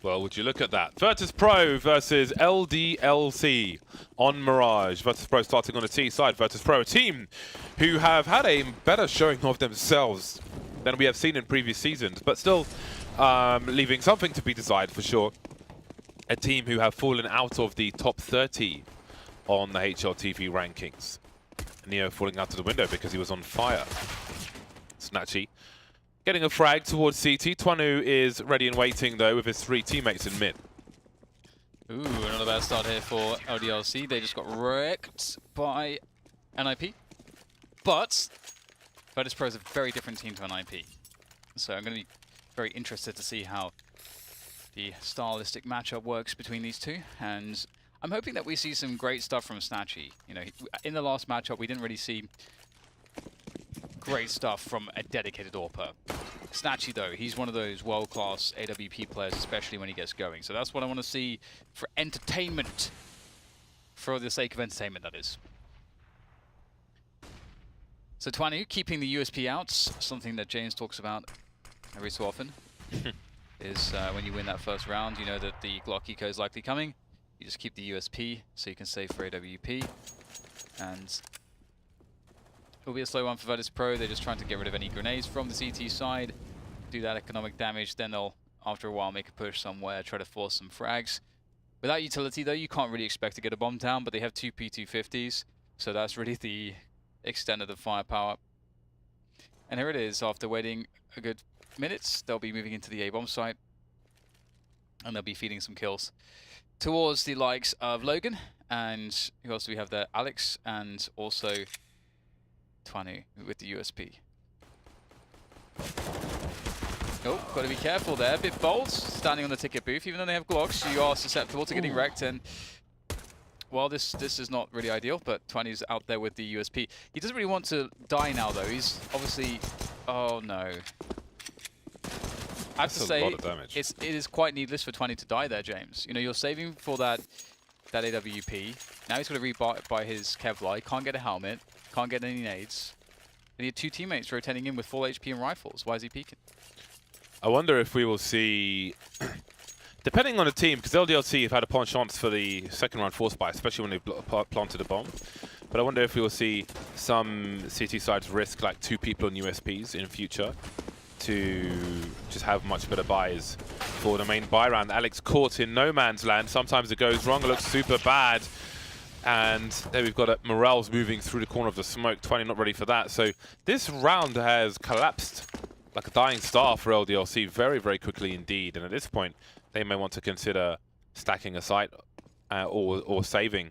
Well, would you look at that? Virtus.Pro versus LDLC on Mirage. Virtus.Pro starting on the T side. Virtus.Pro, a team who have had a better showing of themselves than we have seen in previous seasons, but still leaving something to be desired for sure. A team who have fallen out of the top 30 on the h.a.c.k.e.r rankings. Neo falling out of the window because he was on fire. Snatchy getting a frag towards CT. Twanu is ready and waiting though with his 3 teammates in mid. Ooh, another bad start here for LDLC. They just got wrecked by NIP. But Virtus.Pro is a very different team to NIP. So I'm going to be very interested to see how the stylistic matchup works between these two. And I'm hoping that we see some great stuff from Snatchy. You know, in the last matchup, we didn't really see great stuff from a dedicated AWPer. Snatchy, though, he's one of those world-class AWP players, especially when he gets going. So that's what I want to see for entertainment. For the sake of entertainment, that is. So Twanu keeping the USP out, something that James talks about every so often, is when you win that first round, you know that the Glock eco is likely coming. You just keep the USP so you can save for AWP. And it'll be a slow one for Virtus.Pro. They're just trying to get rid of any grenades from the CT side, do that economic damage, then they'll, after a while, make a push somewhere, try to force some frags. Without utility, though, you can't really expect to get a bomb down, but they have 2 P250s, so that's really the extent of the firepower. And here it is, after waiting a good minutes, they'll be moving into the A-bomb site, and they'll be feeding some kills towards the likes of Logan, and who else do we have there? Alex, and also Twanu with the USP. Oh, got to be careful there. A bit bold, standing on the ticket booth. Even though they have Glocks, you are susceptible to getting wrecked. And well, this is not really ideal. But Twanu's out there with the USP. He doesn't really want to die now, though. He's obviously. Oh no. I have to say, it is quite needless for Twanu to die there, James. You know, you're saving for that AWP. Now he's got to rebuy his Kevlar. He can't get a helmet. Can't get any nades. And he had 2 teammates rotating in with full HP and rifles. Why is he peeking? I wonder if we will see, depending on the team, because LDLC have had a penchant for the second round force buy, especially when they've planted a bomb. But I wonder if we will see some CT sides risk like 2 people on USPs in future to just have much better buys for the main buy round. Alex caught in no man's land. Sometimes it goes wrong. It looks super bad. And there we've got Morales moving through the corner of the smoke. Twanu not ready for that. So this round has collapsed like a dying star for LDLC very, very quickly indeed. And at this point, they may want to consider stacking a site or saving.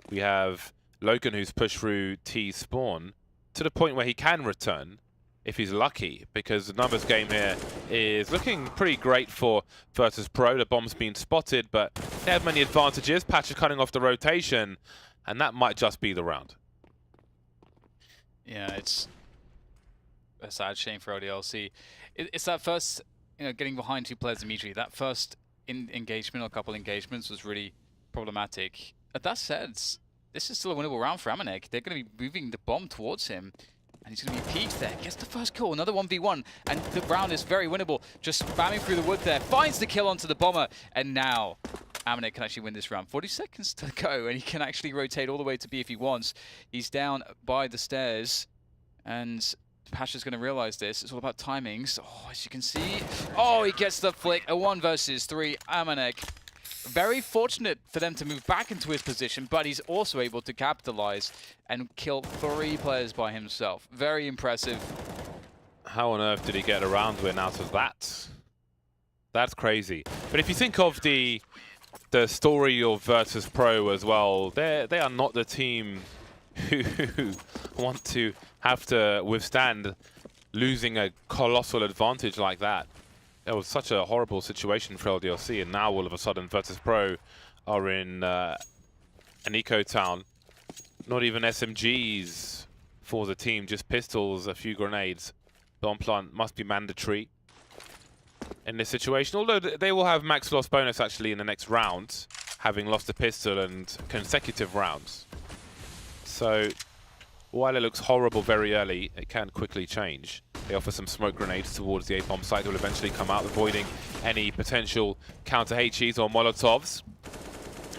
We have Logan who's pushed through T spawn to the point where he can return if he's lucky, because the numbers game here is looking pretty great for Virtus.Pro. The bomb's been spotted, but they have many advantages. Patch is cutting off the rotation, and that might just be the round. Yeah, it's a sad shame for LDLC. It's that first, you know, getting behind 2 players immediately. That first engagement or couple engagements was really problematic. But that said, this is still a winnable round for h.a.c.k.e.r. They're going to be moving the bomb towards him. And he's going to be peaked there. Gets the first kill. Another 1v1. And the round is very winnable. Just spamming through the wood there. Finds the kill onto the bomber. And now h.a.c.k.e.r can actually win this round. 40 seconds to go. And he can actually rotate all the way to B if he wants. He's down by the stairs. And Pasha's going to realize this. It's all about timings. Oh, as you can see. Oh, he gets the flick. A 1 versus 3. h.a.c.k.e.r. Very fortunate for them to move back into his position, but he's also able to capitalize and kill 3 players by himself. Very impressive. How on earth did he get a round win out of that? That's crazy. But if you think of the story of Virtus.Pro as well, they are not the team who want to have to withstand losing a colossal advantage like that. It was such a horrible situation for LDLC, and now all of a sudden Virtus.Pro are in an eco town. Not even SMGs for the team, just pistols, a few grenades. Bomb plant must be mandatory in this situation, although they will have max loss bonus actually in the next round, having lost a pistol and consecutive rounds. So while it looks horrible very early, it can quickly change. They offer some smoke grenades towards the A-bomb site. Will eventually come out, avoiding any potential counter HEs or Molotovs.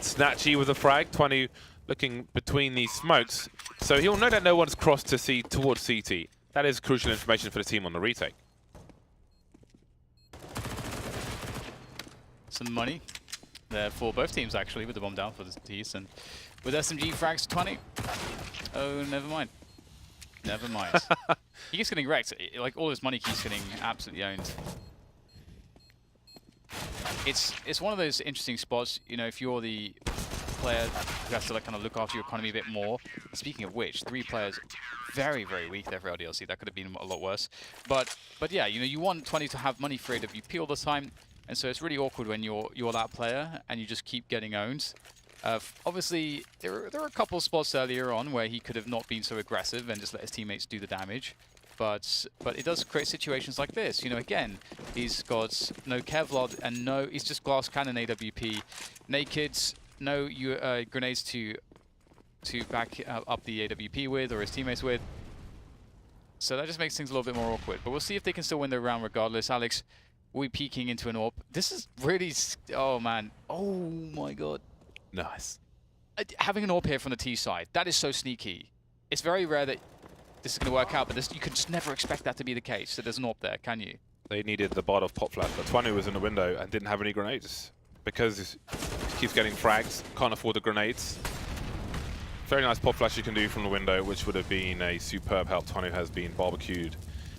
Snatchy with a frag. 20 looking between these smokes, so he'll know that no one's crossed to see towards CT. That is crucial information for the team on the retake. Some money there for both teams, actually, with the bomb down for the T's, and with SMG frags 20. Oh, never mind. Never mind. He keeps getting wrecked. Like, all his money keeps getting absolutely owned. It's one of those interesting spots, you know, if you're the player who has to like kind of look after your economy a bit more. Speaking of which, 3 players very, very weak there for LDLC. That could have been a lot worse. But yeah, you know, you want 20 to have money for AWP all the time, and so it's really awkward when you're that player and you just keep getting owned. Obviously, there were a couple spots earlier on where he could have not been so aggressive and just let his teammates do the damage. But it does create situations like this. You know, again, he's got no Kevlar and no, he's just glass cannon AWP, naked, no grenades to back up the AWP with or his teammates with. So that just makes things a little bit more awkward. But we'll see if they can still win the round regardless. Alex will be peeking into an AWP. This is really, oh man, oh my god. Nice. Having an AWP here from the T side, that is so sneaky. It's very rare that this is going to work out, but you can just never expect that to be the case. That there's an AWP there, can you? They needed the Bardov pop flash, but Twanu was in the window and didn't have any grenades because he keeps getting frags, can't afford the grenades. Very nice pop flash you can do from the window, which would have been a superb help. Twanu has been barbecued.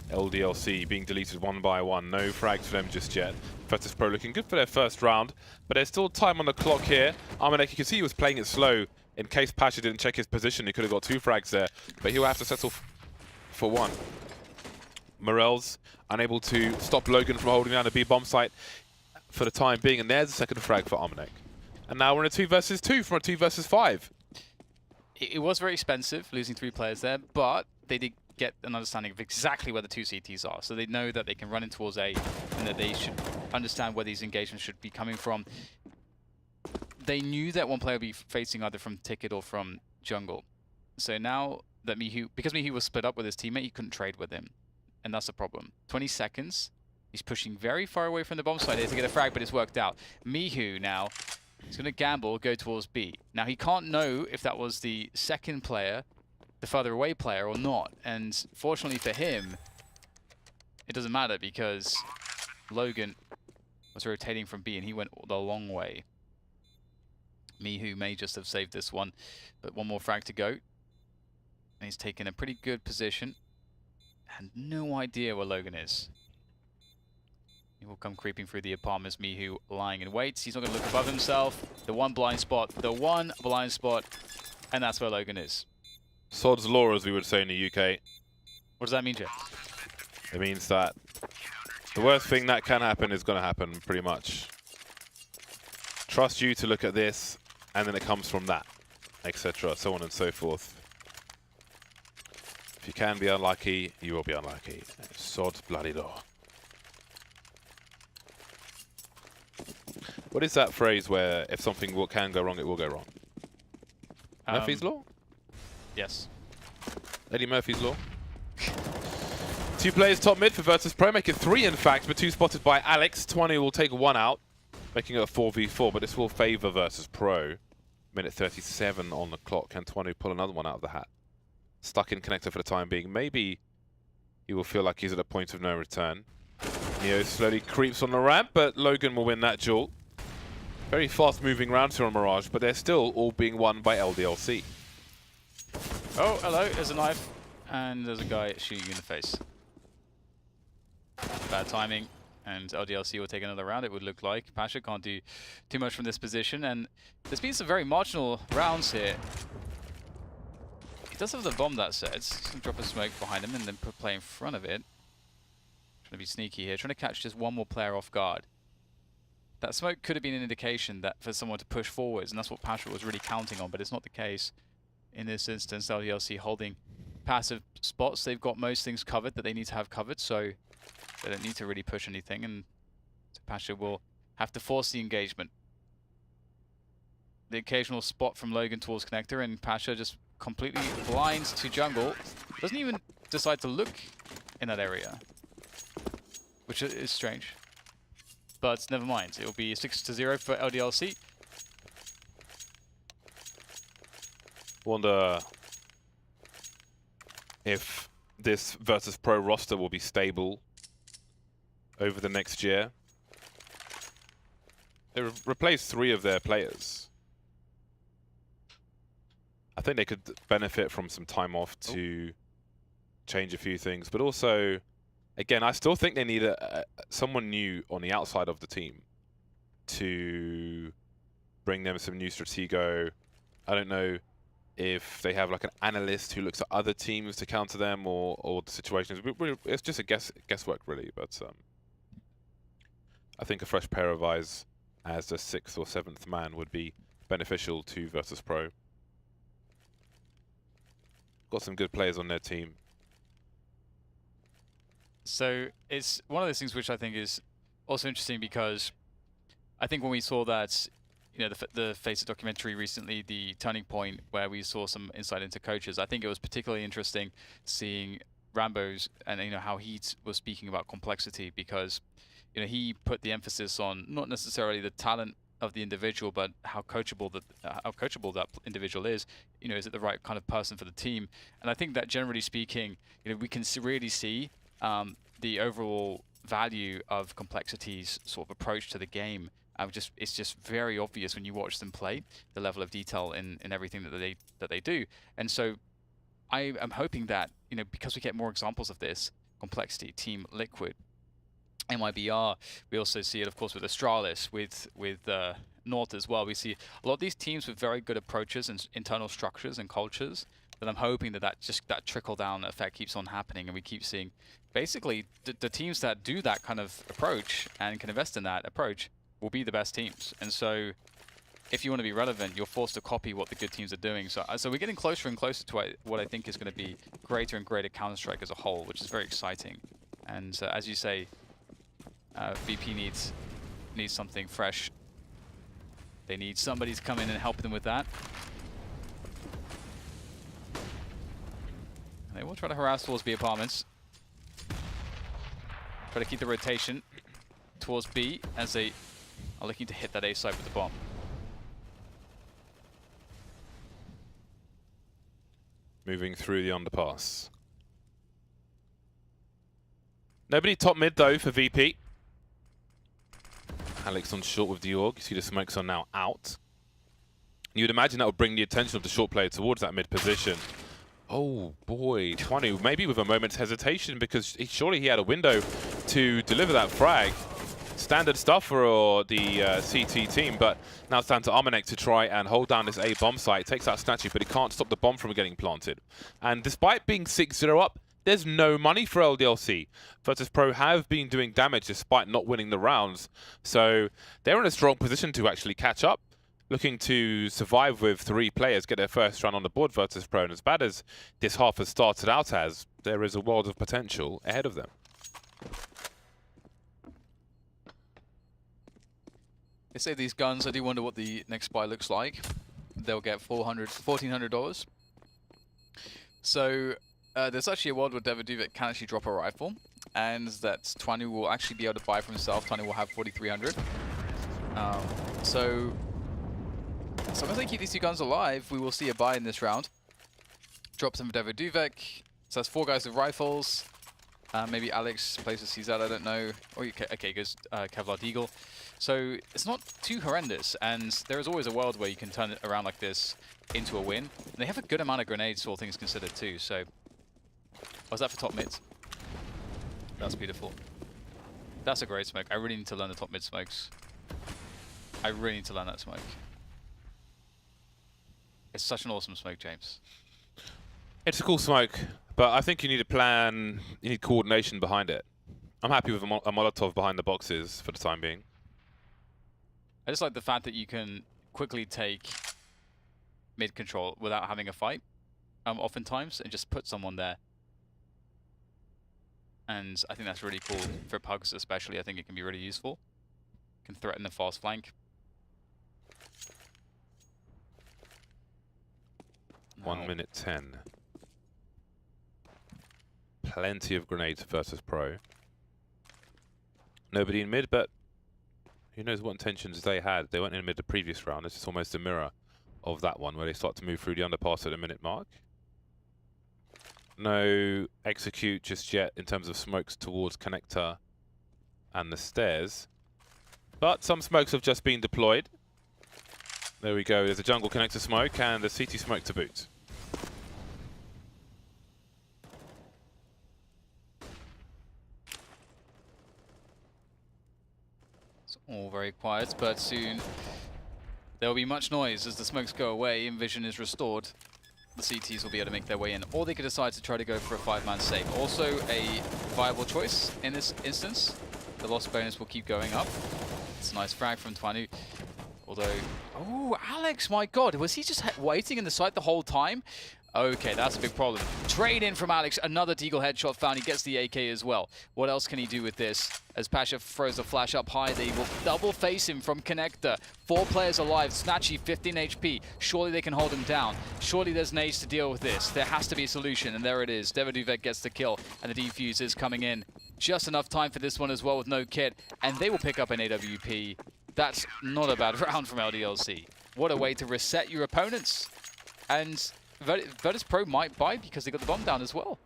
LDLC being deleted one by one. No frags for them just yet. Virtus.Pro looking good for their first round, but there's still time on the clock here. h.a.c.k.e.r, you can see he was playing it slow. In case h.a.c.k.e.r didn't check his position, he could have got 2 frags there, but he'll have to settle for 1. Morel's unable to stop Logan from holding down the B bomb site for the time being, and there's a second frag for h.a.c.k.e.r. And now we're in a 2 versus 2 from a 2 versus 5. It was very expensive, losing 3 players there, but they did get an understanding of exactly where the 2 CTs are. So they know that they can run in towards A, and that they should understand where these engagements should be coming from. They knew that one player would be facing either from Ticket or from Jungle. So now that because Mihu was split up with his teammate, he couldn't trade with him. And that's the problem. 20 seconds. He's pushing very far away from the bomb site here to get a frag, but it's worked out. Mihu now, he's going to gamble, go towards B. Now he can't know if that was the second player, the further away player, or not. And fortunately for him, it doesn't matter because Logan was rotating from B and he went the long way. Mihu may just have saved this one, but one more frag to go. And he's taken a pretty good position. And no idea where Logan is. He will come creeping through the apartments. Mihu lying in wait. He's not going to look above himself. The one blind spot. And that's where Logan is. Sod's law, as we would say in the UK. What does that mean, Jeff? It means that the worst thing that can happen is going to happen, pretty much. Trust you to look at this, and then it comes from that, etc., so on and so forth. If you can be unlucky, you will be unlucky. Sod's bloody law. What is that phrase where if something can go wrong, it will go wrong? Murphy's Law? Yes. Eddie Murphy's Law. 2 players top mid for Virtus.Pro, make it 3 in fact, but 2 spotted by Alex. 20 will take 1 out, making it a 4v4, but this will favour Virtus.Pro. Minute 37 on the clock. Can 20 pull another one out of the hat? Stuck in connector for the time being. Maybe he will feel like he's at a point of no return. Neo slowly creeps on the ramp, but Logan will win that duel. Very fast moving rounds here on Mirage, but they're still all being won by LDLC. Oh, hello, there's a knife, and there's a guy shooting you in the face. Bad timing, and LDLC will take another round, it would look like. h.a.c.k.e.r can't do too much from this position, and there's been some very marginal rounds here. He does have the bomb, that said. He's going to drop a smoke behind him and then put play in front of it. Trying to be sneaky here, trying to catch just one more player off guard. That smoke could have been an indication that for someone to push forwards, and that's what h.a.c.k.e.r was really counting on, but it's not the case. In this instance, LDLC holding passive spots. They've got most things covered that they need to have covered, so they don't need to really push anything, and h.a.c.k.e.r will have to force the engagement. The occasional spot from Logan towards connector, and h.a.c.k.e.r just completely blind to jungle. Doesn't even decide to look in that area, which is strange. But never mind. It will be 6-0 for LDLC. Wonder if this Virtus.Pro roster will be stable over the next year. They replaced 3 of their players. I think they could benefit from some time off to change a few things, but also, again, I still think they need someone new on the outside of the team to bring them some new stratego. I don't know if they have like an analyst who looks at other teams to counter them or the situations. It's just a guesswork really, but I think a fresh pair of eyes as the 6th or 7th man would be beneficial to Virtus.Pro. Got some good players on their team. So it's one of those things which I think is also interesting, because I think when we saw that, you know, the FACEIT documentary recently, the turning point where we saw some insight into coaches, I think it was particularly interesting seeing Rambo's and, you know, how he was speaking about complexity, because, you know, he put the emphasis on not necessarily the talent of the individual, but how coachable that individual is. You know, is it the right kind of person for the team? And I think that generally speaking, you know, we can really see the overall value of complexity's sort of approach to the game. It's just very obvious when you watch them play, the level of detail in everything that they do. And so I am hoping that, you know, because we get more examples of this, Complexity, Team Liquid, MIBR, we also see it, of course, with Astralis, with North as well. We see a lot of these teams with very good approaches and internal structures and cultures, that I'm hoping that trickle-down effect keeps on happening, and we keep seeing basically the teams that do that kind of approach and can invest in that approach will be the best teams. And so if you want to be relevant, you're forced to copy what the good teams are doing. So we're getting closer and closer to what I think is going to be greater and greater Counter-Strike as a whole, which is very exciting. And as you say, VP needs something fresh. They need somebody to come in and help them with that. And they will try to harass towards B apartments. Try to keep the rotation towards B as they are looking to hit that A site with the bomb. Moving through the underpass. Nobody top mid though for VP. Alex on short with the Org. You see the smokes are now out. You'd imagine that would bring the attention of the short player towards that mid position. Oh boy, Twanu maybe with a moment's hesitation, because surely he had a window to deliver that frag. Standard stuff for the CT team, but now it's down to Armanek to try and hold down this A bomb site. Takes out Statue, but he can't stop the bomb from getting planted. And despite being 6-0 up, there's no money for LDLC. Virtus.Pro have been doing damage despite not winning the rounds. So they're in a strong position to actually catch up. Looking to survive with 3 players, get their first round on the board, Virtus.Pro. And as bad as this half has started out as, there is a world of potential ahead of them. They say these guns, I do wonder what the next buy looks like. They'll get $1,400. So there's actually a world where Devaduvik can actually drop a rifle, and that Twanu will actually be able to buy for himself. Twanu will have 4,300. So as long as they keep these 2 guns alive, we will see a buy in this round. Drops them for Devaduvik. So that's 4 guys with rifles. Maybe Alex places CZ, I don't know. Or okay, goes Kevlar Deagle. So it's not too horrendous, and there is always a world where you can turn it around like this into a win. And they have a good amount of grenades, all things considered, too. So, was that for top mids? That's beautiful. That's a great smoke. I really need to learn the top mid smokes. I really need to learn that smoke. It's such an awesome smoke, James. It's a cool smoke, but I think you need a plan, you need coordination behind it. I'm happy with a Molotov behind the boxes for the time being. I just like the fact that you can quickly take mid control without having a fight, oftentimes, and just put someone there. And I think that's really cool for pugs, especially. I think it can be really useful. Can threaten the fast flank. 1 minute 10. plenty of grenades versus Pro. Nobody in mid, but who knows what intentions they had. They went in mid the previous round. This is almost a mirror of that one, where they start to move through the underpass at the minute mark. No execute just yet in terms of smokes towards connector and the stairs. But some smokes have just been deployed. There we go. There's a jungle connector smoke and a CT smoke to boot. It's all very quiet, but soon there will be much noise as the smokes go away and vision is restored. The CTs will be able to make their way in, or they could decide to try to go for a 5-man save. Also a viable choice in this instance. The loss bonus will keep going up. It's a nice frag from Twanu. Although, oh, Alex, my God, was he just waiting in the site the whole time? Okay, that's a big problem. Trade in from Alex, another Deagle headshot found. He gets the AK as well. What else can he do with this? As Pasha throws the flash up high, they will double face him from connector. 4 players alive, Snatchy 15 HP. Surely they can hold him down. Surely there's nades to deal with this. There has to be a solution, and there it is. Devaduvet gets the kill, and the defuse is coming in. Just enough time for this one as well with no kit, and they will pick up an AWP. That's not a bad round from LDLC. What a way to reset your opponents. And Virtus.Pro might buy because they got the bomb down as well.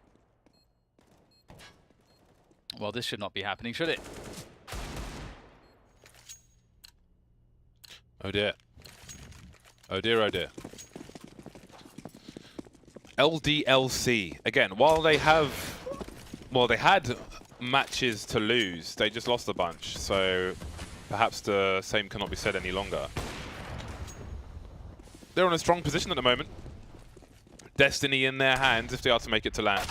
Well, this should not be happening, should it? Oh dear. Oh dear, oh dear. LDLC. Again, while they have... Well, they had matches to lose, they just lost a bunch. So perhaps the same cannot be said any longer. They're in a strong position at the moment. Destiny in their hands if they are to make it to land.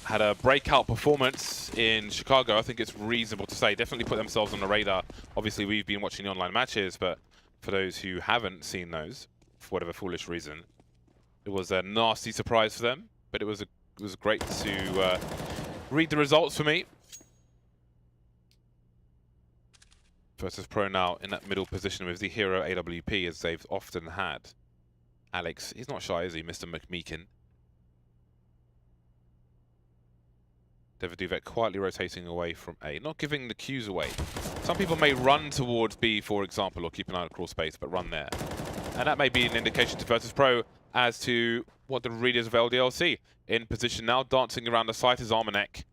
Had a breakout performance in Chicago. I think it's reasonable to say. Definitely put themselves on the radar. Obviously, we've been watching the online matches, but for those who haven't seen those, for whatever foolish reason, it was a nasty surprise for them. But it was great to read the results for me. Virtus.Pro now in that middle position with the hero AWP, as they've often had. Alex, he's not shy, is he, Mr. McMeekin? Devaduvet quietly rotating away from A, not giving the cues away. Some people may run towards B, for example, or keep an eye on crawl space, but run there. And that may be an indication to Virtus.Pro as to what the readers of LDLC. In position now, dancing around the site is Armanek.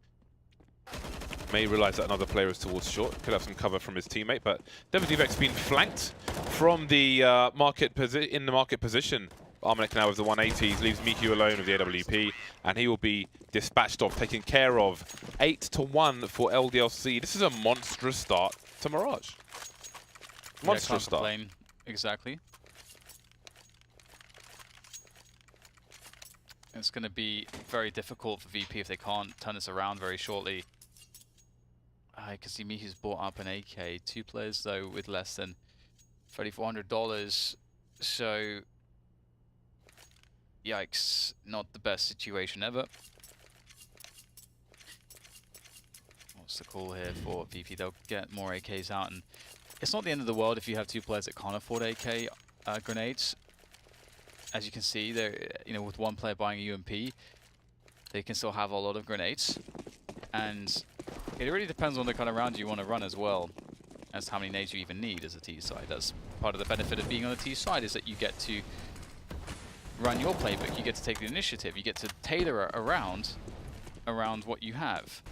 May realize that another player is towards short. Could have some cover from his teammate, but Devaduvet's been flanked from the market position. Armanek now with the 180s, leaves Miku alone with the AWP, and he will be dispatched off, taken care of. 8-1 for LDLC. This is a monstrous start to Mirage. Monstrous start. Complain. Exactly. It's going to be very difficult for VP if they can't turn this around very shortly. I can see Miku's bought up an AK. 2 players, though, with less than $3,400. So, yikes. Not the best situation ever. What's the call here for VP? They'll get more AKs out. And it's not the end of the world if you have 2 players that can't afford AK grenades. As you can see, they're, with 1 player buying a UMP, they can still have a lot of grenades. And it really depends on the kind of round you want to run as well, as to how many nades you even need as a T side. That's part of the benefit of being on the T side, is that you get to run your playbook, you get to take the initiative, you get to tailor it around what you have,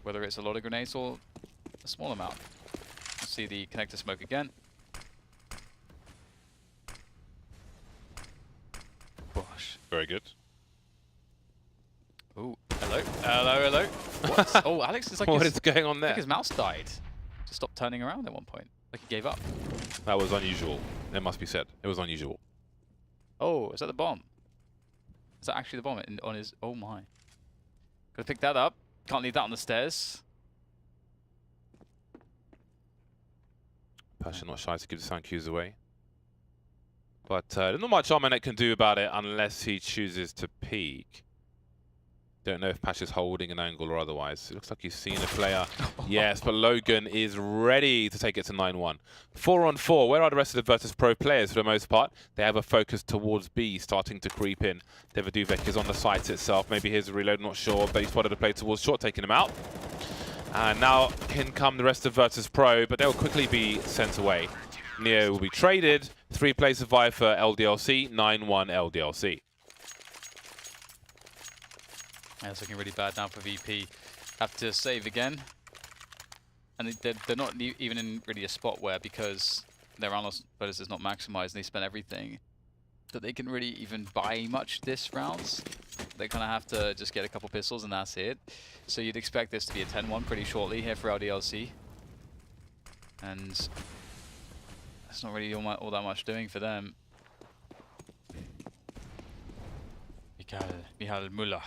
whether it's a lot of grenades or a small amount. Let's see the connector smoke again. Gosh. Very good. Oh, hello, hello, hello. What? Oh, Alex is like What is going on there? I think his mouse died. Just stopped turning around at one point, like he gave up. That was unusual. It must be said. It was unusual. Oh, is that the bomb? Is that actually the bomb on his... Oh my. Gotta pick that up. Can't leave that on the stairs. Pasha not shy to give the sound cues away. But there's not much Armanek can do about it unless he chooses to peek. Don't know if Pash is holding an angle or otherwise. It looks like he's seen a player. Yes, but Logan is ready to take it to 9-1. 4-on-4. Where are the rest of the Virtus.Pro players for the most part? They have a focus towards B, starting to creep in. Devaduvek is on the site itself. Maybe here's a reload, not sure, but he spotted a play towards short, taking him out. And now in come the rest of Virtus.Pro, but they'll quickly be sent away. Neo will be traded. 3 plays survive for LDLC. 9-1 LDLC. Yeah, it's looking really bad now for VP. Have to save again. And they're not even in really a spot where, because their analyst bonus is not maximized and they spend everything, that they can really even buy much this round. They kind of have to just get a couple pistols and that's it. So you'd expect this to be a 10-1 pretty shortly here for LDLC. And that's not really all that much doing for them. Michal Müller.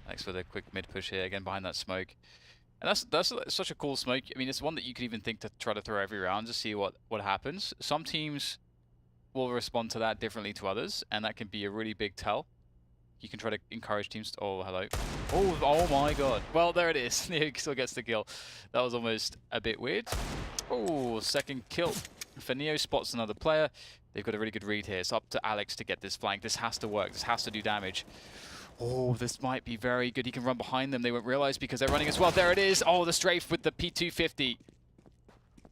Thanks for the quick mid push here, again behind that smoke. And that's such a cool smoke. I mean, it's one that you could even think to try to throw every round to see what happens. Some teams will respond to that differently to others, and that can be a really big tell. You can try to encourage teams to, oh, hello. Oh my god. Well, there it is. Neo still gets the kill. That was almost a bit weird. Oh, second kill for Neo, spots another player. They've got a really good read here. It's up to Alex to get this flank. This has to work. This has to do damage. Oh, this might be very good. He can run behind them. They won't realize because they're running as well. There it is. Oh, the strafe with the P250.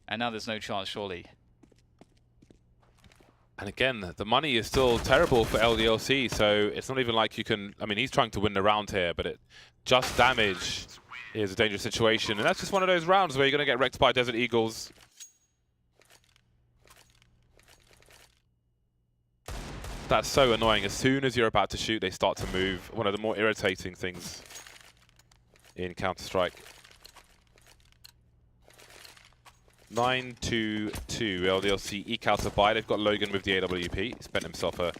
And now there's no chance, surely. And again, the money is still terrible for LDLC, so it's not even like you can... I mean, he's trying to win the round here, but just damage is a dangerous situation. And that's just one of those rounds where you're going to get wrecked by Desert Eagles. That's so annoying. As soon as you're about to shoot, they start to move. One of the more irritating things in Counter-Strike. 9-2-2 LDLC eke out a buy. They've got Logan with the AWP. He spent himself a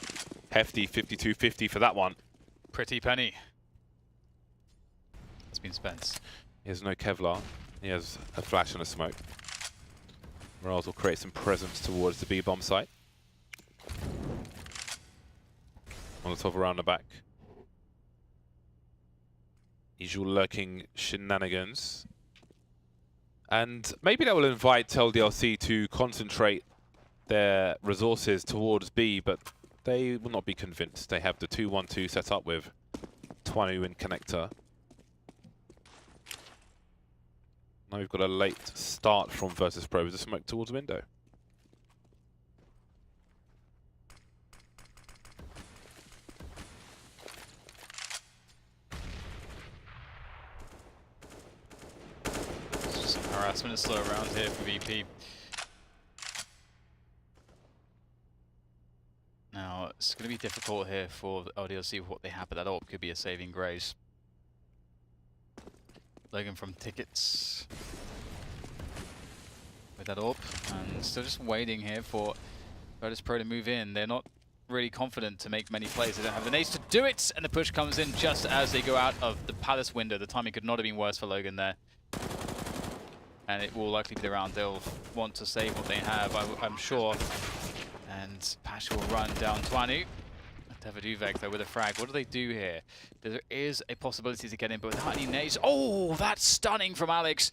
hefty 52.50 for that one. Pretty penny. It's been spent. He has no Kevlar. He has a flash and a smoke. Mirage will create some presence towards the B-bomb site. Molotov around the back. Usual lurking shenanigans. And maybe that will invite LDLC to concentrate their resources towards B, but they will not be convinced. They have the 2-1-2 set up with Twanu in connector. Now we've got a late start from Virtus.Pro with a smoke towards window. Harassment is slow around here for VP. Now, it's going to be difficult here for LDLC with what they have, but that AWP could be a saving grace. Logan from Tickets with that AWP, and still just waiting here for Virtus.Pro to move in. They're not really confident to make many plays. They don't have the nades to do it, and the push comes in just as they go out of the Palace window. The timing could not have been worse for Logan there. And it will likely be the round they'll want to save what they have, I'm sure. And Pash will run down Twanu. Devaduvek though with a frag. What do they do here? There is a possibility to get in, but without any nades. Oh, that's stunning from Alex.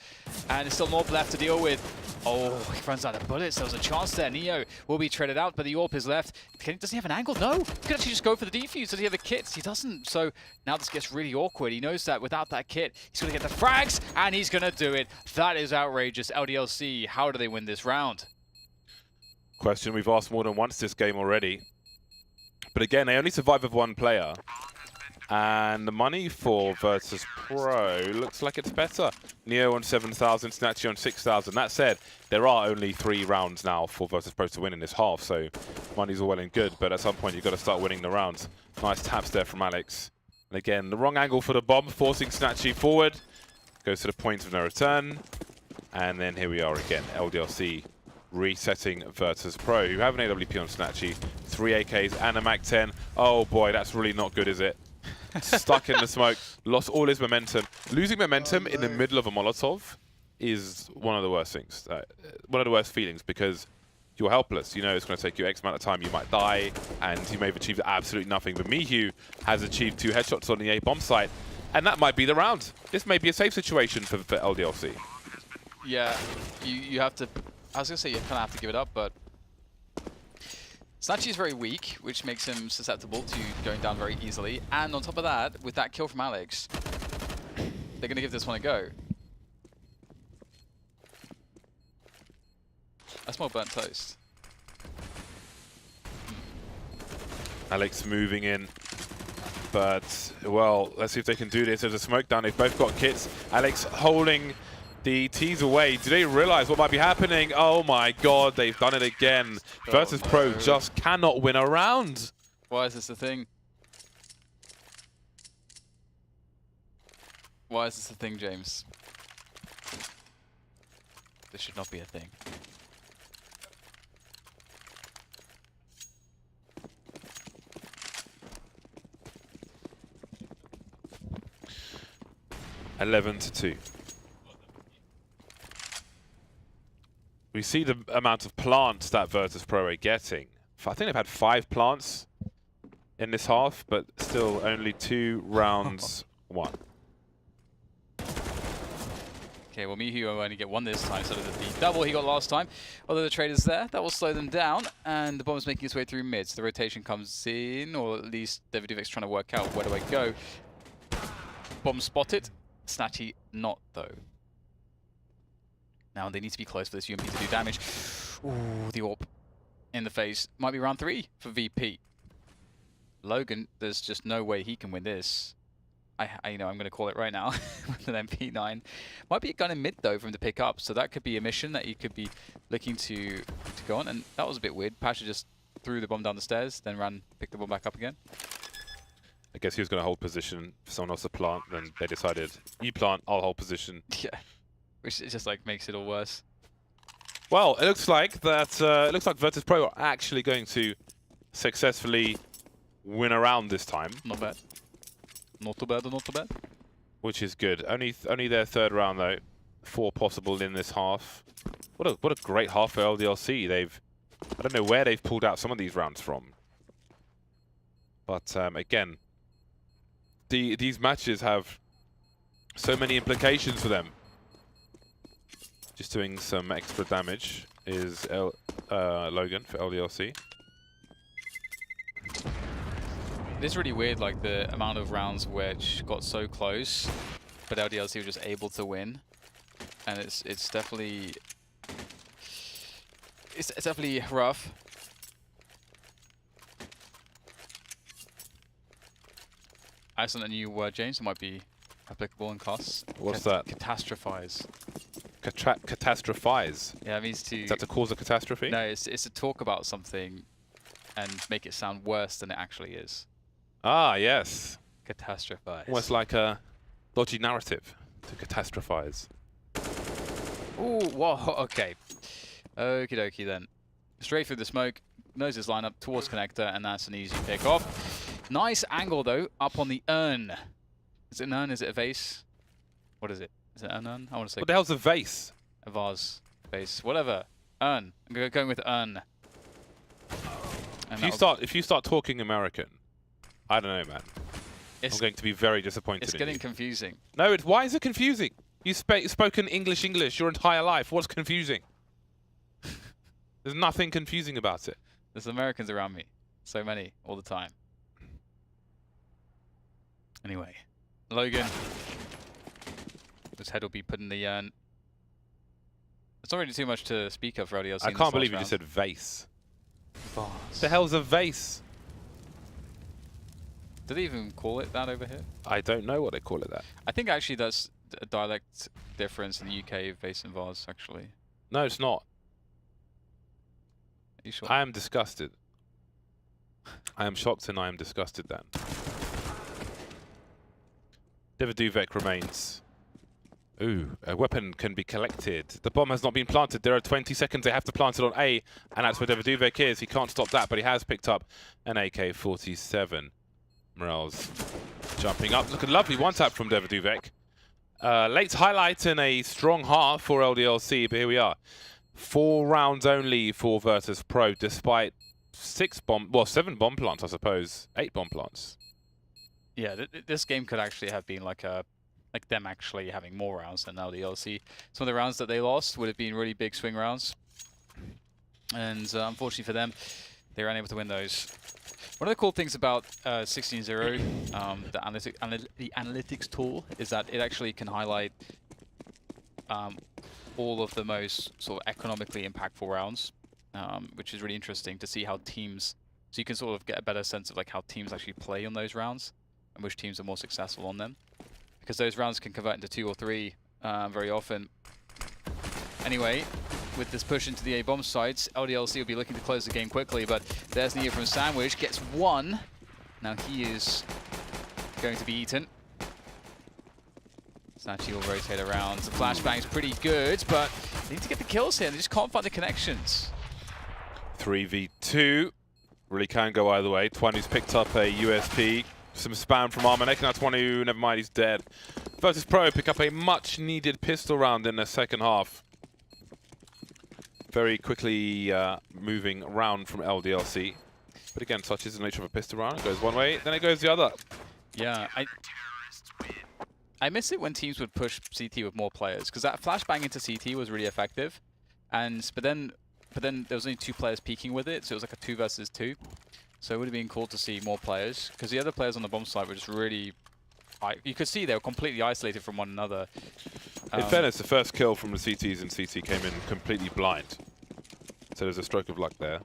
And there's still more left to deal with. Oh, he runs out of bullets. There was a chance there. Neo will be traded out, but the AWP is left. Does he have an angle? No. He could actually just go for the defuse. Does he have the kits? He doesn't. So now this gets really awkward. He knows that without that kit, he's going to get the frags, and he's going to do it. That is outrageous. LDLC, how do they win this round? Question we've asked more than once this game already. But again, they only survive with one player. And the money for Virtus.Pro looks like it's better. Neo on 7,000, Snatchy on 6,000. That said, there are only 3 rounds now for Virtus.Pro to win in this half, so money's all well and good, but at some point you've got to start winning the rounds. Nice taps there from Alex. And again, the wrong angle for the bomb, forcing Snatchy forward. Goes to the point of no return. And then here we are again, LDLC resetting Virtus.Pro, who have an AWP on Snatchy, 3 AKs and a Mac-10. Oh boy, that's really not good, is it? Stuck in the smoke, lost all his momentum. Losing momentum in the middle of a Molotov is one of the worst things, one of the worst feelings, because you're helpless. You know it's going to take you X amount of time, you might die, and you may have achieved absolutely nothing. But Mihu has achieved 2 headshots on the A bomb site, and that might be the round. This may be a safe situation for LDLC. Yeah, you have to... I was going to say you kind of have to give it up, but... Snatchy is very weak, which makes him susceptible to going down very easily. And on top of that, with that kill from Alex, they're going to give this one a go. I smell burnt toast. Alex moving in. But, well, let's see if they can do this. There's a smoke down. They've both got kits. Alex holding the T's away. Do they realize what might be happening? Oh my god, they've done it again. Oh, Virtus.Pro no. just cannot win a round. Why is this a thing? Why is this a thing, James? This should not be a thing. (11-2). We see the amount of plants that Virtus.Pro are getting. I think they've had 5 plants in this half, but still only 2 rounds won. Okay, well, Mihu will only get 1 this time, so the double he got last time. Although the trade is there, that will slow them down, and the bomb is making its way through mid. So the rotation comes in, or at least Davidovic's trying to work out where do I go. Bomb spotted. Snatchy not, though. Now they need to be close for this UMP to do damage. Ooh, the AWP in the face. Might be round 3 for VP. Logan, there's just no way he can win this. You know, I'm going to call it right now with an MP9. Might be a gun in mid, though, for him to pick up. So that could be a mission that he could be looking to go on. And that was a bit weird. Pasha just threw the bomb down the stairs, then ran, picked the bomb back up again. I guess he was going to hold position for someone else to plant, then they decided, you plant, I'll hold position. Yeah, which just like makes it all worse. Well, it looks like that. It looks like Virtus.Pro are actually going to successfully win a round this time. Not bad. Not too bad, not too bad. Which is good. Only their 3rd round though. 4 possible in this half. What a great half for LDLC. I don't know where they've pulled out some of these rounds from. But again, these matches have so many implications for them. Just doing some extra damage is Logan for LDLC. It's really weird, like the amount of rounds which got so close, but LDLC were just able to win, and it's definitely rough. I just learned a new word, James. It might be applicable in class. What's that? Catastrophize. Catastrophize. Yeah, it means to. Is that to cause a catastrophe? No, it's to talk about something and make it sound worse than it actually is. Ah, yes. Catastrophize. Almost like a dodgy narrative to catastrophize. Ooh, whoa, okay. Okie dokie then. Straight through the smoke, knows his lineup towards connector, and that's an easy pick off. Nice angle though, up on the urn. Is it an urn? Is it a vase? What is it? Is it an urn? I want to say What the hell's a vase? a vase, vase, whatever. Urn. I'm going with urn. And If you start talking American, I don't know, man. I'm going to be very disappointed. It's in getting you. confusing. No, why is it confusing? You've spoken English your entire life. What's confusing? There's nothing confusing about it. There's Americans around me. So many, all the time. Anyway, Logan. His head will be put in the urn. It's not really too much to speak of for LDLC. I can't believe you just said vase. Vase. The hell's a vase? Do they even call it that over here? I don't know what they call it that. I think actually that's a dialect difference in the UK, vase and vase, actually. No, it's not. Are you sure? I am disgusted. I am shocked and I am disgusted then. Davidovec remains. Ooh, a weapon can be collected. The bomb has not been planted. There are 20 seconds. They have to plant it on A, and that's where Davidovec is. He can't stop that, but he has picked up an AK-47. Mirage jumping up. Look at lovely one tap from Davidovec. Late highlight in a strong half for LDLC, but here we are. 4 rounds only for Virtus.Pro, despite 7 bomb plants, I suppose. 8 bomb plants. Yeah, this game could actually have been like them actually having more rounds than LDLC. Some of the rounds that they lost would have been really big swing rounds. And unfortunately for them, they were unable to win those. One of the cool things about 16-0, the analytics tool, is that it actually can highlight all of the most sort of economically impactful rounds, which is really interesting to see how teams, so you can sort of get a better sense of like how teams actually play on those rounds and which teams are more successful on them, because those rounds can convert into 2 or 3 very often. Anyway, with this push into the A-bomb sites, LDLC will be looking to close the game quickly, but there's Neo from Sandwich, gets 1. Now he is going to be eaten. Snatchy will rotate around. The flashbang's pretty good, but they need to get the kills here. They just can't find the connections. 3v2. Really can go either way. Twanu's picked up a USP. Some spam from h.a.c.k.e.r. Now Twanu, never mind, he's dead. Virtus.Pro pick up a much-needed pistol round in the second half. Very quickly moving round from LDLC. But again, such is the nature of a pistol round. It goes one way, then it goes the other. Yeah, I miss it when teams would push CT with more players, because that flashbang into CT was really effective. But then there was only 2 players peeking with it, so it was like a 2 versus 2. So it would have been cool to see more players, because the other players on the bomb side were just really... you could see they were completely isolated from one another. In fairness, the first kill from the CTs and CT came in completely blind. So there's a stroke of luck there.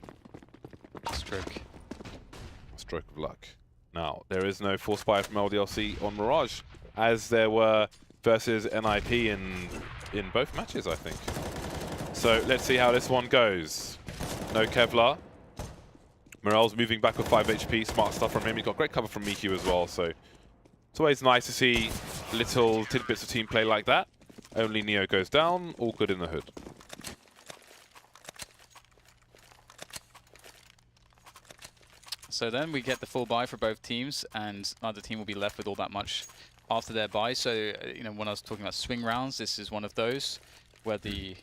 Stroke of luck. Now, there is no force fire from LDLC on Mirage, as there were versus NIP in both matches, I think. So let's see how this one goes. No Kevlar. Morel's moving back with 5 HP. Smart stuff from him. He got great cover from Miku as well, so it's always nice to see little tidbits of team play like that. Only Neo goes down. All good in the hood. So then we get the full buy for both teams, and neither team will be left with all that much after their buy. So, you know, when I was talking about swing rounds, this is one of those where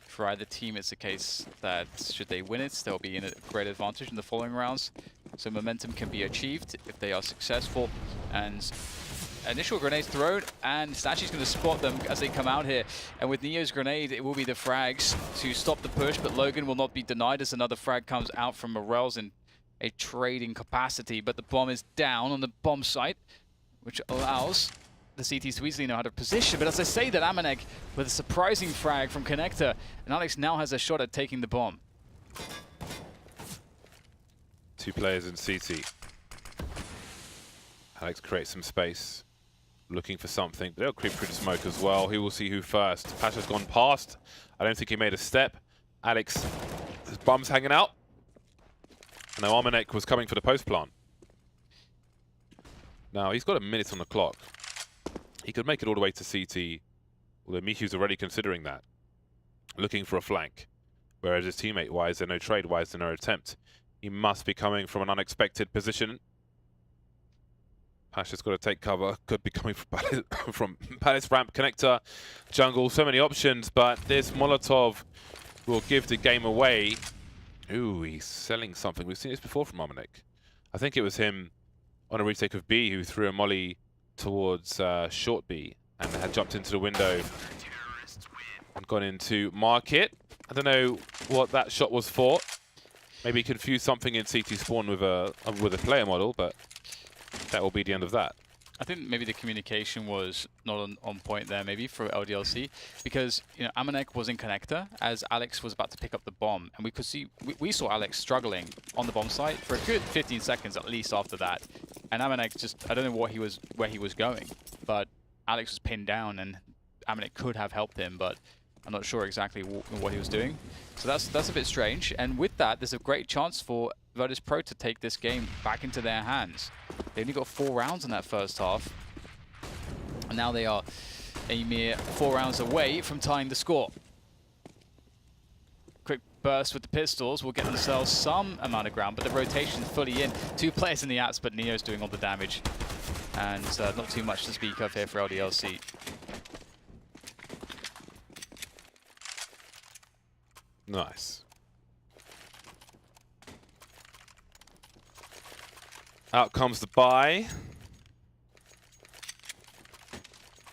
for either team, it's a case that should they win it, they'll be in a great advantage in the following rounds. So momentum can be achieved if they are successful. And initial grenades thrown, and Snatchy's going to spot them as they come out here. And with Neo's grenade, it will be the frags to stop the push, but Logan will not be denied as another frag comes out from Morel's in a trading capacity. But the bomb is down on the bomb site, which allows the CTs to easily know how to position. But as I say that, h.a.c.k.e.r. with a surprising frag from Connector, and Alex now has a shot at taking the bomb. 2 players in CT. Alex creates some space, looking for something, but they'll creep through the smoke as well. He will see who first. Pasha's gone past. I don't think he made a step. Alex, his bum's hanging out. And now h.a.c.k.e.r. was coming for the post plant. Now, he's got a minute on the clock. He could make it all the way to CT, although Miku's already considering that. Looking for a flank. Whereas his teammate, why is there no trade? Why is there no attempt? He must be coming from an unexpected position. Pasha's got to take cover. Could be coming from Palace ramp, Connector, jungle. So many options, but this Molotov will give the game away. Ooh, he's selling something. We've seen this before from h.a.c.k.e.r. I think it was him on a retake of B who threw a molly towards short B and had jumped into the window and gone into market. I don't know what that shot was for. Maybe confused something in CT spawn with a player model, but that will be the end of that. I think maybe the communication was not on point there, maybe for LDLC, because you know h.a.c.k.e.r. was in Connector as Alex was about to pick up the bomb, and we could see we saw Alex struggling on the bomb site for a good 15 seconds at least after that, and h.a.c.k.e.r. just I don't know where he was going, but Alex was pinned down, and h.a.c.k.e.r. could have helped him, but I'm not sure exactly what he was doing. So that's a bit strange, and with that, there's a great chance for Virtus.Pro to take this game back into their hands. They only got 4 rounds in that first half, and now they are a mere 4 rounds away from tying the score. Quick burst with the pistols will get themselves some amount of ground, but the rotation's fully in. 2 players in the apps, but Neo's doing all the damage, and not too much to speak of here for LDLC. Nice. Out comes the buy.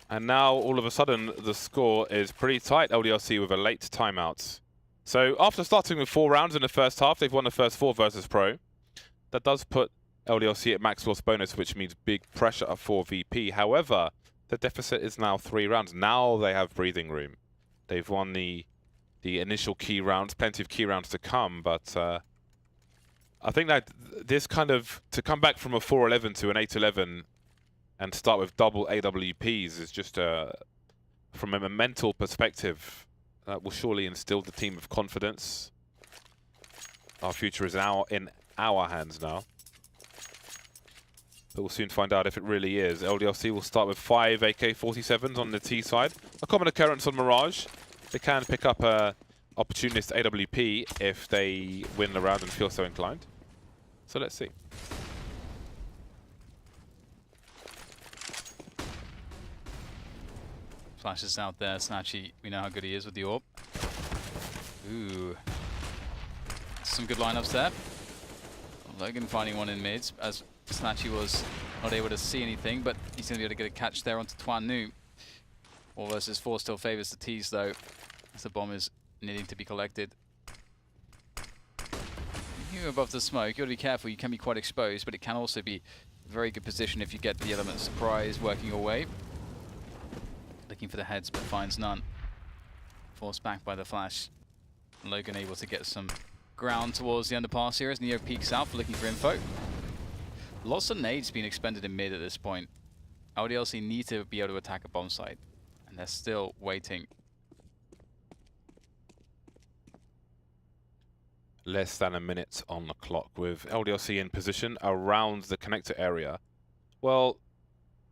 And now, all of a sudden, the score is pretty tight. LDLC with a late timeout. So after starting with 4 rounds in the first half, they've won the first 4 versus Pro. That does put LDLC at max loss bonus, which means big pressure for VP. However, the deficit is now 3 rounds. Now they have breathing room. They've won the initial key rounds, plenty of key rounds to come, but I think that this kind of, to come back from a 4-11 to an 8-11 and start with double AWPs is just, from a mental perspective, that will surely instill the team with confidence. Our future is now in our hands now. But we'll soon find out if it really is. LDLC will start with 5 AK-47s on the T side. A common occurrence on Mirage. They can pick up a opportunist AWP if they win the round and feel so inclined. So let's see. Flashes out there. Snatchy, we know how good he is with the AWP. Ooh. Some good lineups there. Logan finding one in mids, as Snatchy was not able to see anything, but he's going to be able to get a catch there onto Twan Nu. 4 versus 4 still favors the T's though, as the bomb is needing to be collected. You're above the smoke, you got to be careful, you can be quite exposed, but it can also be a very good position if you get the element of surprise working your way. Looking for the heads, but finds none. Forced back by the flash. Logan able to get some ground towards the underpass here as Neo peeks out for looking for info. Lots of nades being expended in mid at this point. LDLC need to be able to attack a bomb site, and they're still waiting. Less than a minute on the clock with LDLC in position around the connector area. Well,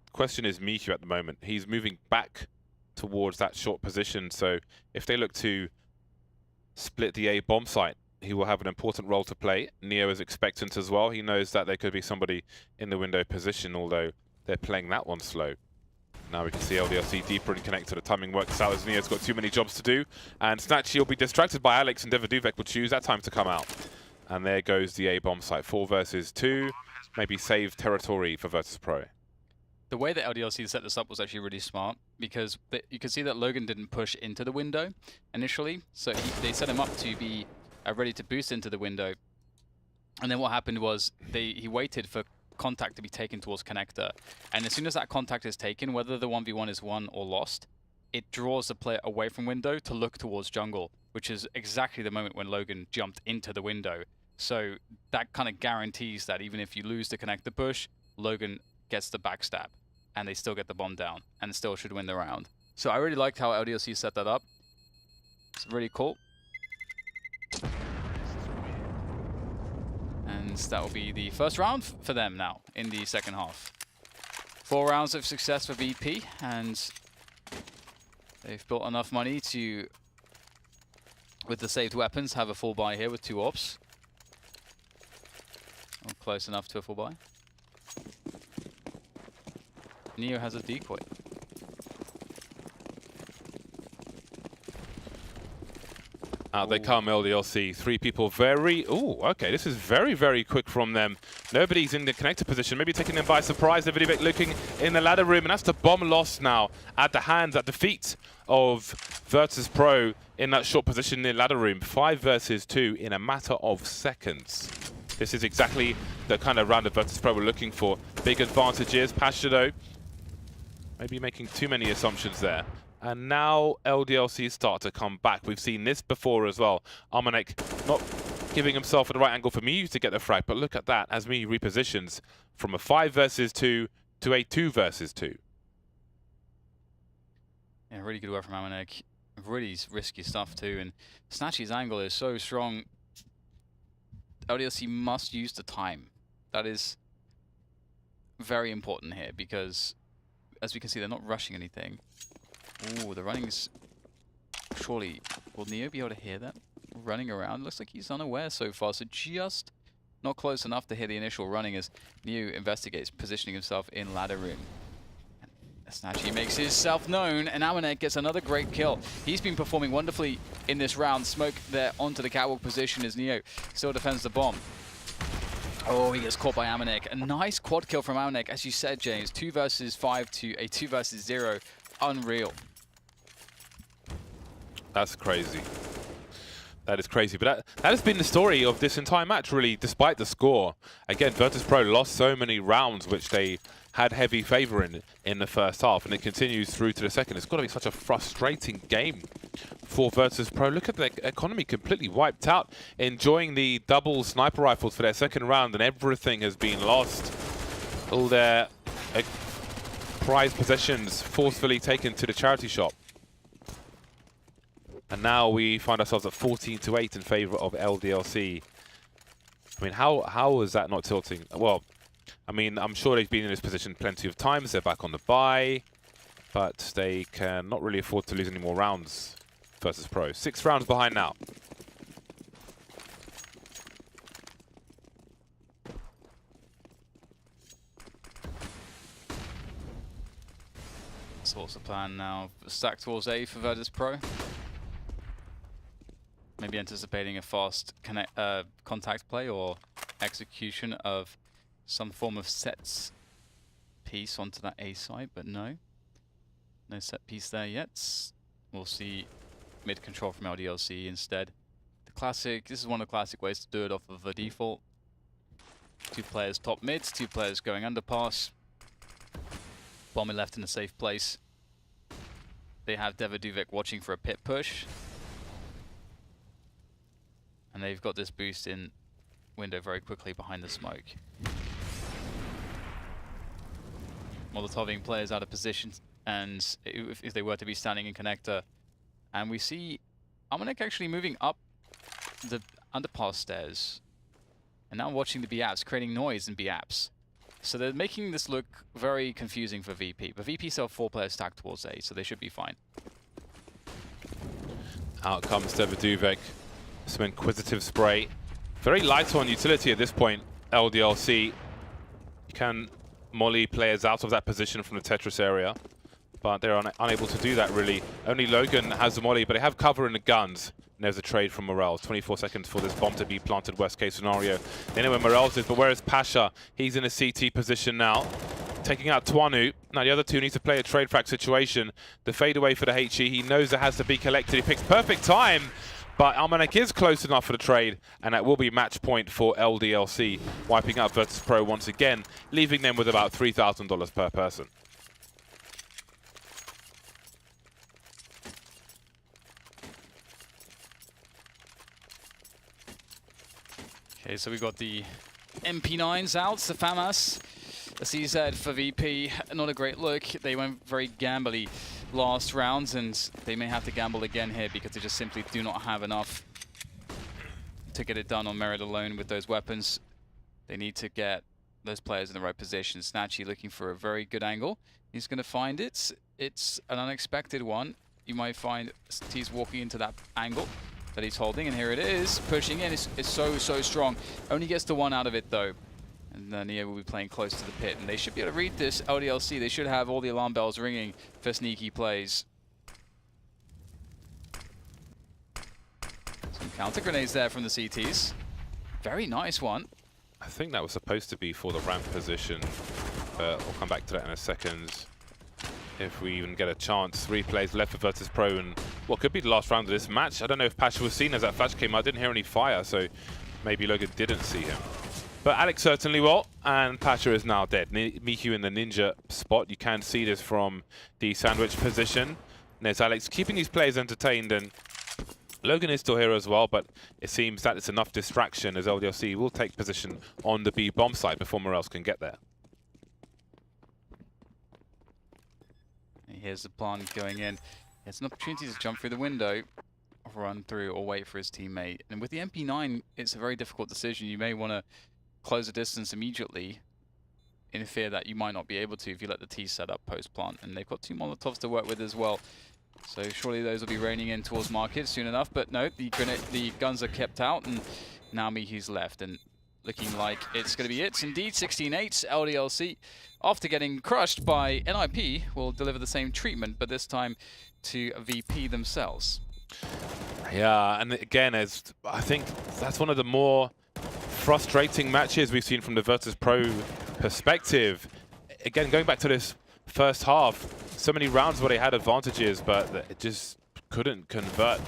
the question is Miku at the moment. He's moving back towards that short position, so if they look to split the A bomb site, he will have an important role to play. Neo is expectant as well. He knows that there could be somebody in the window position, although they're playing that one slow. Now we can see LDLC deeper in connector. The timing works out as Neo's got too many jobs to do. And Snatchy will be distracted by Alex, and Devaduvek will choose that time to come out. And there goes the A bomb site. 4 versus 2. Maybe save territory for Virtus.Pro. The way that LDLC set this up was actually really smart, because you can see that Logan didn't push into the window initially. So they set him up to be ready to boost into the window. And then what happened was he waited for contact to be taken towards connector, and as soon as that contact is taken, whether the 1v1 is won or lost, it draws the player away from window to look towards jungle, which is exactly the moment when Logan jumped into the window. So that kind of guarantees that even if you lose the connector push, Logan gets the backstab, and they still get the bomb down, and still should win the round. So I really liked how LDLC set that up. It's really cool. And that will be the first round for them now in the second half. 4 rounds of success for VP, and they've built enough money to, with the saved weapons, have a full buy here with 2 AWPs. Or close enough to a full buy. Neo has a decoy. Out they come, LDLC. 3 people very... Ooh, okay, this is very, very quick from them. Nobody's in the connector position. Maybe taking them by surprise. The Vidivek looking in the ladder room, and that's the bomb loss now at the hands, at the feet of Virtus.Pro in that short position in the ladder room. 5 versus 2 in a matter of seconds. This is exactly the kind of round that Virtus.Pro were looking for. Big advantages. Pasha, though, maybe making too many assumptions there. And now LDLC start to come back. We've seen this before as well. Armanek not giving himself at the right angle for Miyu to get the frag, but look at that as Miyu repositions from a 5 versus 2 to a 2 versus 2. Yeah, really good work from Armanek. Really risky stuff too, and Snatchy's angle is so strong. LDLC must use the time. That is very important here, because as we can see, they're not rushing anything. Ooh, the running is... Surely, will Neo be able to hear that? Running around? Looks like he's unaware so far, so just not close enough to hear the initial running as Neo investigates, positioning himself in ladder room. h.a.c.k.e.r makes himself known, and h.a.c.k.e.r gets another great kill. He's been performing wonderfully in this round. Smoke there onto the catwalk position as Neo still defends the bomb. Oh, he gets caught by h.a.c.k.e.r. A nice quad kill from h.a.c.k.e.r, as you said, James. 2 versus 5 to a 2 versus 0. Unreal. That's crazy. That is crazy. But that has been the story of this entire match, really, despite the score. Again, Virtus.Pro lost so many rounds, which they had heavy favor in the first half, and it continues through to the second. It's got to be such a frustrating game for Virtus.Pro. Look at the economy completely wiped out, enjoying the double sniper rifles for their second round, and everything has been lost. All their prized possessions forcefully taken to the charity shop. And now we find ourselves at 14-8 in favor of LDLC. I mean, how is that not tilting? Well, I mean, I'm sure they've been in this position plenty of times. They're back on the bye, but they cannot really afford to lose any more rounds versus Pro. 6 rounds behind now. That's what's the plan now. Stack towards A for Virtus.Pro. Maybe anticipating a fast contact play or execution of some form of sets piece onto that A side, but no set piece there yet. We'll see mid control from LDLC instead. The classic, this is one of the classic ways to do it off of the default. 2 players top mids, 2 players going underpass. Bomber left in a safe place. They have Devaduvek watching for a pit push. And they've got this boost in window very quickly behind the smoke. Molotoving players out of position, and if they were to be standing in connector. And we see h.a.c.k.e.r actually moving up the underpass stairs. And now watching the B-apps, creating noise in B-apps. So they're making this look very confusing for VP. But VP still have 4 players stacked towards A, so they should be fine. Out comes Devaduvek. Some inquisitive spray. Very light on utility at this point, LDLC. You can molly players out of that position from the Tetris area, but they're unable to do that really. Only Logan has the molly, but they have cover in the guns. And there's a trade from Morels. 24 seconds for this bomb to be planted, worst case scenario. They know where Morels is, but where is h.a.c.k.e.r? He's in a CT position now. Taking out Twanu. Now the other two need to play a trade frac situation. The fade away for the h.a.c.k.e.r. He knows it has to be collected. He picks perfect time. But h.a.c.k.e.r is close enough for the trade, and that will be match point for LDLC, wiping out Virtus.Pro once again, leaving them with about $3,000 per person. Okay, so we've got the MP9s out, the FAMAS, the CZ for VP. Not a great look. They went very gambly last rounds, and they may have to gamble again here because they just simply do not have enough to get it done on merit alone with those weapons. They need to get those players in the right position. h.a.c.k.e.r looking for a very good angle. He's going to find it. It's an unexpected one. You might find T's walking into that angle that he's holding, and here it is. Pushing in. It's so strong. Only gets the 1 out of it, though. And Neo will be playing close to the pit, and they should be able to read this LDLC. They should have all the alarm bells ringing for sneaky plays. Some counter grenades there from the CTs. Very nice one. I think that was supposed to be for the ramp position. We'll come back to that in a second. If we even get a chance. 3 plays left for Virtus.Pro and what could be the last round of this match. I don't know if h.a.c.k.e.r was seen as that flash came. I didn't hear any fire, so maybe Logan didn't see him. But Alex certainly will, and h.a.c.k.e.r is now dead. Miku in the ninja spot. You can see this from the sandwich position. And there's Alex keeping these players entertained, and Logan is still here as well, but it seems that it's enough distraction as LDLC will take position on the B bomb site before Morels can get there. Here's the plan going in. It's an opportunity to jump through the window, run through, or wait for his teammate. And with the MP9, it's a very difficult decision. You may want to close the distance immediately in fear that you might not be able to if you let the T set up post-plant. And they've got 2 Molotovs to work with as well. So surely those will be raining in towards market soon enough. But no, the guns are kept out, and now Mihu's left. And looking like it's going to be it. Indeed, 16-8, LDLC, after getting crushed by NIP, will deliver the same treatment, but this time to VP themselves. Yeah, and again, I think that's one of the more frustrating matches we've seen from the Virtus.Pro perspective. Again, going back to this first half, so many rounds where they had advantages, but it just couldn't convert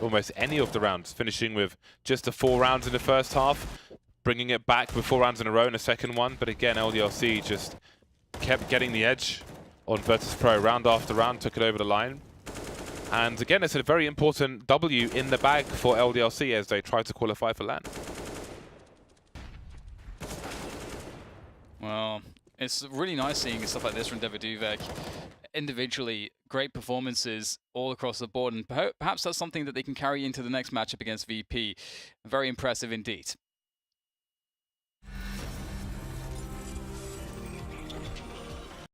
almost any of the rounds, finishing with just the 4 rounds in the first half, bringing it back with 4 rounds in a row in the second one. But again, LDLC just kept getting the edge on Virtus.Pro round after round, took it over the line. And again, it's a very important W in the bag for LDLC as they try to qualify for LAN. Well, it's really nice seeing stuff like this from Duvek. Individually, great performances all across the board, and perhaps that's something that they can carry into the next matchup against VP. Very impressive indeed.